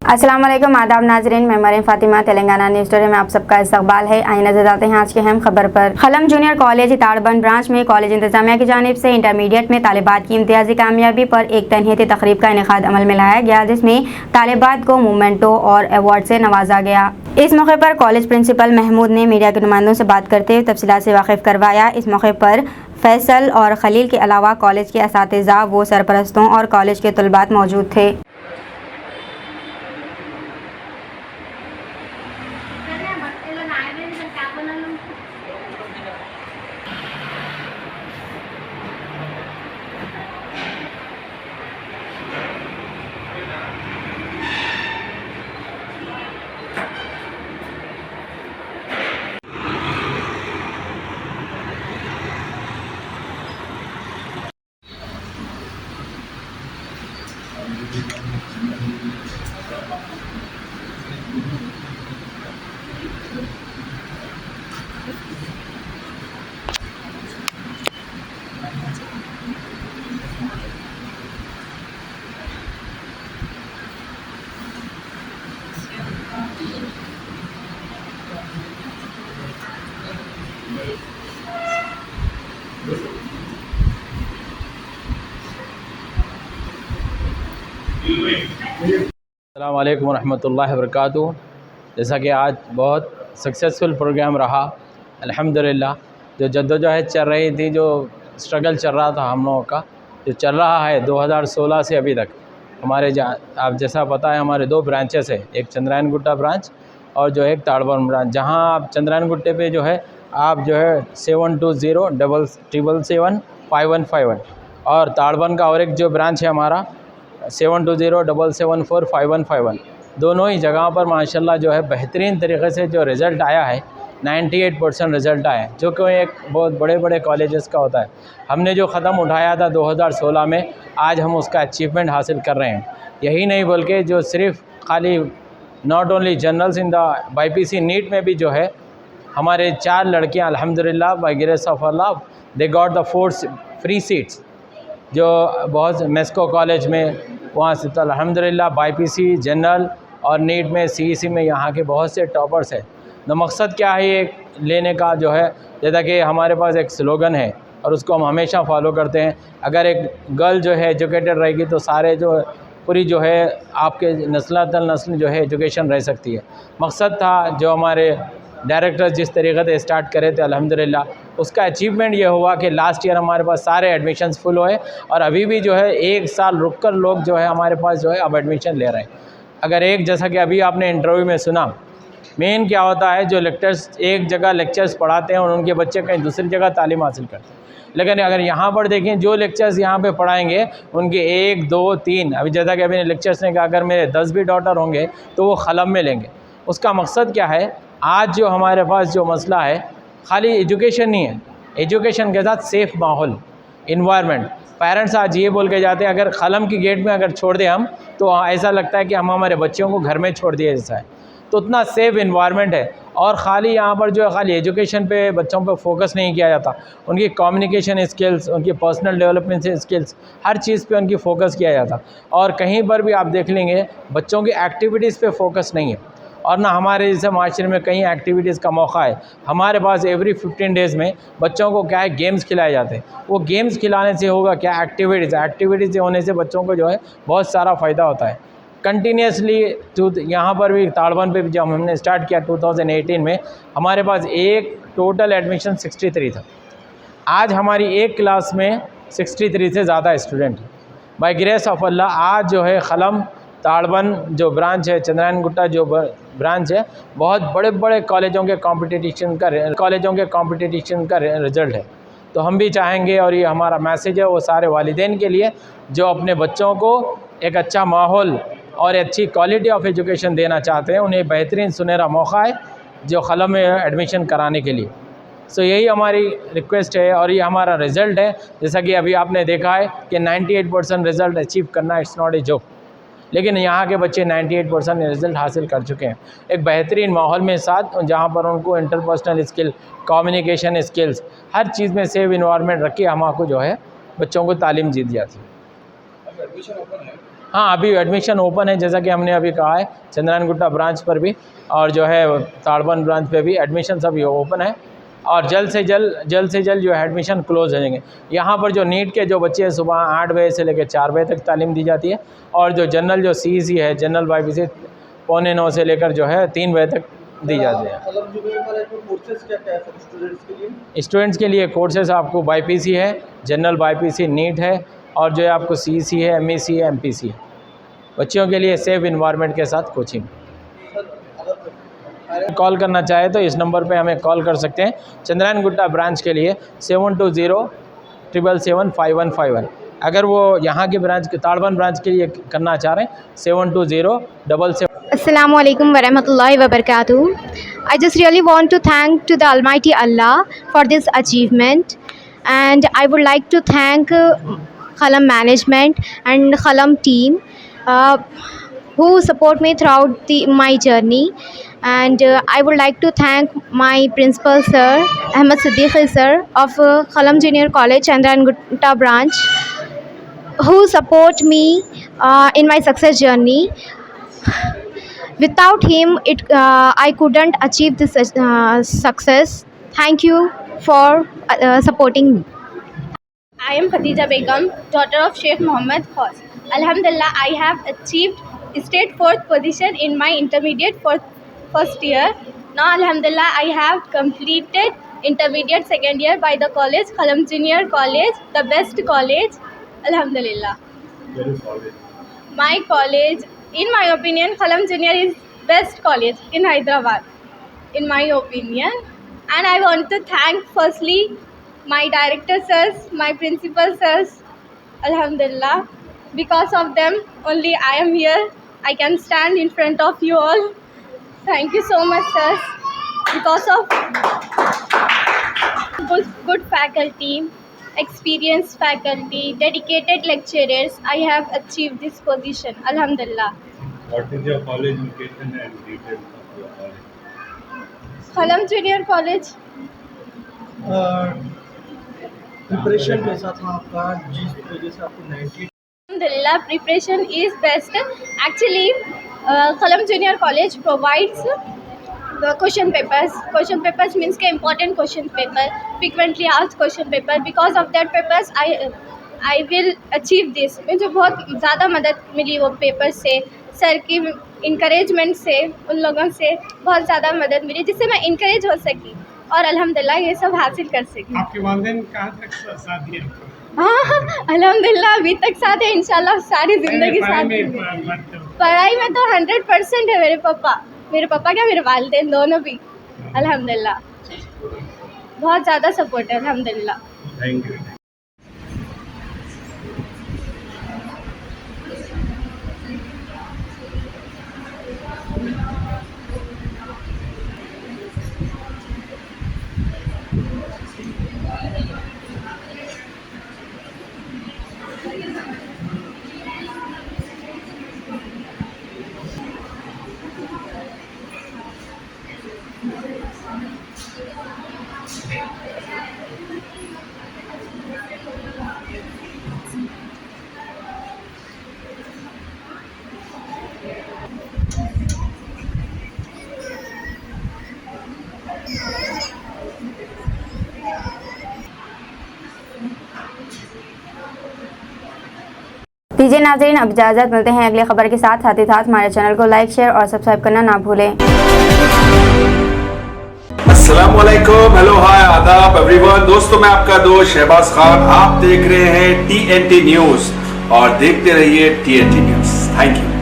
अस्सलाम वालेकुम, आदाब नाजरीन। मैं मरीम फातिमा, तेलंगाना न्यूज़ स्टोरी में आप सबका इस्तकबाल है। आइए नजर डालते हैं आज की अहम खबर पर। खलम जूनियर कॉलेज ताड़बंद ब्रांच में कॉलेज इंतजामिया की जानिब से इंटरमीडिएट में तालिबात की इम्तियाजी कामयाबी पर एक तनहीती तकरीब का इनेकाद अमल में लाया गया, जिसमें तालिबात को मोमेंटो और अवार्ड से नवाजा गया। इस मौके पर कॉलेज प्रिंसिपल महमूद ने मीडिया के नुमाइंदों से बात करते हुए तफसीलात से वाकिफ करवाया। इस मौके पर फैसल और खलील के अलावा कॉलेज के असातिज़ा व सरपरस्तों और कॉलेज के तलबात मौजूद थे। अस्सलाम वालेकुम रहमतुल्लाहि व बरकातुहू। जैसा कि आज बहुत सक्सेसफुल प्रोग्राम रहा अल्हम्दुलिल्लाह। जो जद्दोजहद चल रही थी, जो स्ट्रगल चल रहा था हम लोगों का, जो चल रहा है 2016 से अभी तक, हमारे आप जैसा पता है हमारे दो ब्रांचेस है, एक चंद्रायन गुट्टा ब्रांच और जो एक ताड़बंद ब्रांच। जहां आप चंद्रायन गुट्टे पे जो है आप जो है 7207775151 और ताड़बंद का और एक जो ब्रांच है हमारा 7207745151, दोनों ही जगहों पर माशाल्लाह जो है बेहतरीन तरीके से जो रिज़ल्ट आया है 98% रिज़ल्ट आया है, जो कि एक बहुत बड़े बड़े कॉलेजेस का होता है। हमने जो क़दम उठाया था 2016 में, आज हम उसका अचीवमेंट हासिल कर रहे हैं। यही नहीं बल्कि जो सिर्फ खाली not only generals in the BPC NEET में भी जो है हमारे 4 लड़कियां अल्हम्दुलिल्लाह बाय ग्रेस ऑफ अल्लाह they got the 4 free seats, जो बहुत मेस्को कॉलेज में वहाँ से तो अल्हम्दुलिल्लाह BPC जनरल और नीट में CEC में यहाँ के बहुत से टॉपर्स हैं। तो मकसद क्या है ये लेने का, जो है जैसा कि हमारे पास एक स्लोगन है और उसको हम हमेशा फॉलो करते हैं, अगर एक गर्ल जो है एजुकेटेड रहेगी तो सारे जो पूरी जो है आपके नस्ल दर नस्ल जो है एजुकेशन रह सकती है। मकसद था जो हमारे डायरेक्टर जिस तरीके से स्टार्ट करे थे अल्हम्दुलिल्लाह, उसका अचीवमेंट ये हुआ कि लास्ट ईयर हमारे पास सारे एडमिशन्स फुल हुए और अभी भी जो है 1 साल रुक कर लोग जो है हमारे पास जो है अब एडमिशन ले रहे हैं। अगर एक जैसा कि अभी आपने इंटरव्यू में सुना, मेन क्या होता है, जो लेक्चर्स एक जगह लेक्चर्स पढ़ाते हैं और उनके बच्चे कहीं दूसरी जगह तालीम हासिल करते हैं, लेकिन अगर यहाँ पर देखें जो लेक्चर्स यहाँ पे पढ़ाएंगे उनके 1 2 3, अभी जैसा कि अभी लेक्चर्स ने कहा अगर मेरे 10 भी डॉटर होंगे तो वो खलम में लेंगे। उसका मकसद क्या है, आज जो हमारे पास जो मसला है खाली एजुकेशन नहीं है, एजुकेशन के साथ सेफ़ माहौल इन्वायरमेंट। पेरेंट्स आज ये बोल के जाते हैं अगर खलम की गेट में अगर छोड़ दें हम तो ऐसा लगता है कि हम हमारे बच्चों को घर में छोड़ दिए जैसा है। तो उतना सेफ़ इन्वायरमेंट है और ख़ाली यहाँ पर जो है खाली एजुकेशन पे बच्चों पे फोकस नहीं किया जाता, उनकी कम्युनिकेशन स्किल्स, उनकी पर्सनल डेवलपमेंट स्किल्स, हर चीज़ पे उनकी फ़ोकस किया जाता। और कहीं पर भी आप देख लेंगे बच्चों की एक्टिविटीज़ पे फोकस नहीं है और ना हमारे जैसे माशरे में कहीं एक्टिविटीज़ का मौका है। हमारे पास एवरी 15 डेज़ में बच्चों को क्या है गेम्स खिलाए जाते हैं। वो गेम्स खिलाने से होगा क्या, एक्टिविटीज़ होने से बच्चों को जो है बहुत सारा फ़ायदा होता है। कंटिन्यूसली यहाँ पर भी ताड़बंद पे भी जब हमने स्टार्ट किया 2018 में, हमारे पास एक टोटल एडमिशन 63 था। आज हमारी एक क्लास में 63 से ज़्यादा स्टूडेंट हैं बाय ग्रेस ऑफ अल्लाह। आज जो है खलम ताड़बंद जो ब्रांच है, चंद्रायन गुट्टा जो ब्रांच है, बहुत बड़े बड़े कॉलेजों के कंपटीशन का रिज़ल्ट है। तो हम भी चाहेंगे और ये हमारा मैसेज है वो सारे वालिदैन के लिए जो अपने बच्चों को एक अच्छा माहौल और अच्छी क्वालिटी ऑफ एजुकेशन देना चाहते हैं, उन्हें बेहतरीन सुनहरा मौका है जो खलम में एडमिशन कराने के लिए। सो यही हमारी रिक्वेस्ट है और ये हमारा रिज़ल्ट है। जैसा कि अभी आपने देखा है कि 98% रिज़ल्ट अचीव करना इट्स नॉट ए जोक, लेकिन यहाँ के बच्चे 98% रिज़ल्ट हासिल कर चुके हैं एक बेहतरीन माहौल में साथ, जहाँ पर उनको इंटरपर्सनल स्किल, कम्युनिकेशन स्किल्स, हर चीज़ में सेफ इन्वायरमेंट रख के हमको जो है बच्चों को तालीम दी जाती है। हाँ, अभी एडमिशन ओपन है, जैसा कि हमने अभी कहा है, चंद्रायन गुट्टा ब्रांच पर भी और जो है ताड़बन ब्रांच पे भी एडमिशन अभी ओपन है और जल्द से जल्द जो है एडमिशन क्लोज हो जाएंगे। यहाँ पर जो नीट के जो बच्चे हैं सुबह 8 बजे से लेकर 4 बजे तक तालीम दी जाती है और जो जनरल जो CEC है, जनरल BPC 8:45 से लेकर जो है 3 बजे तक दी जाती है। स्टूडेंट्स के लिए कोर्सेज आपको BPC है, जनरल BPC, नीट है और जो है आपको CEC है, MEC है, MPC है। बच्चों के लिए सेफ इन्वायरमेंट के साथ कोचिंग। कॉल करना चाहे तो इस नंबर पे हमें कॉल कर सकते हैं। चंद्रायन गुट्टा ब्रांच के लिए 7207775151। अगर वो यहाँ के ब्रांच के ताड़बन ब्रांच के लिए करना चाह रहे हैं 720777। Assalamu alaikum wa rahmatullahi wa barakatuh. I just really want to thank to the Almighty Allah for this achievement, and I would like to thank Khalam management and Khalam team who support me throughout my journey. And I would like to thank my principal sir Ahmed Siddiqui sir of Khalam Junior College Chandran Gutta branch, who support me in my success journey. Without him, I couldn't achieve this success. Thank you for supporting me. I am Khadija Begum, daughter of Sheikh Muhammad Khaus. Alhamdulillah, I have achieved state 4th position in my intermediate first year. Now, Alhamdulillah, I have completed intermediate second year by the college, Khalam Junior College, the best college. Alhamdulillah. My college, in my opinion, Khalam Junior is best college in Hyderabad, in my opinion. And I want to thank firstly my director sirs, my principal sirs. Alhamdulillah, because of them only I am here. I can stand in front of you all. Thank you so much, sirs. Because of good faculty, experienced faculty, dedicated lecturers, I have achieved this position. Alhamdulillah. What is your college location and details of your college? Khalam Junior College. Preparation कैसा था आपका, जिस वजह से आपको 90? Alhamdulillah, preparation is best. Actually, Khalam Junior College provides the question papers. Question papers means के important question paper, frequently asked question paper. Because of that papers, I will achieve this. मुझे बहुत ज़्यादा मदद मिली वो पेपर से, sir की encouragement से, उन लोगों से बहुत ज़्यादा मदद मिली जिससे मैं इंकरेज हो सकी और अल्हम्दुलिल्लाह ये सब हासिल कर सकी। आपके वालिदैन कहाँ तक साथ दिए? हाँ, अल्हम्दुलिल्लाह अभी तक साथ है, इंशाल्लाह सारी ज़िंदगी साथ है। पढ़ाई में तो 100% है मेरे पापा क्या मेरे वालिदैन दोनों भी अल्हम्दुलिल्लाह बहुत ज़्यादा सपोर्ट है अल्हम्दुलिल्लाह। Thank you. दीजिए नाज़रीन, अब इजाज़त, मिलते हैं अगली खबर के साथ ही साथ हमारे चैनल को लाइक, शेयर और सब्सक्राइब करना ना भूलें। अस्सलाम वालेकुम, हेलो, हाय, आदाब एवरीवन। दोस्तों, मैं आपका दोस्त शहबाज खान, आप देख रहे हैं TNT न्यूज और देखते रहिए TNT न्यूज। Thank you.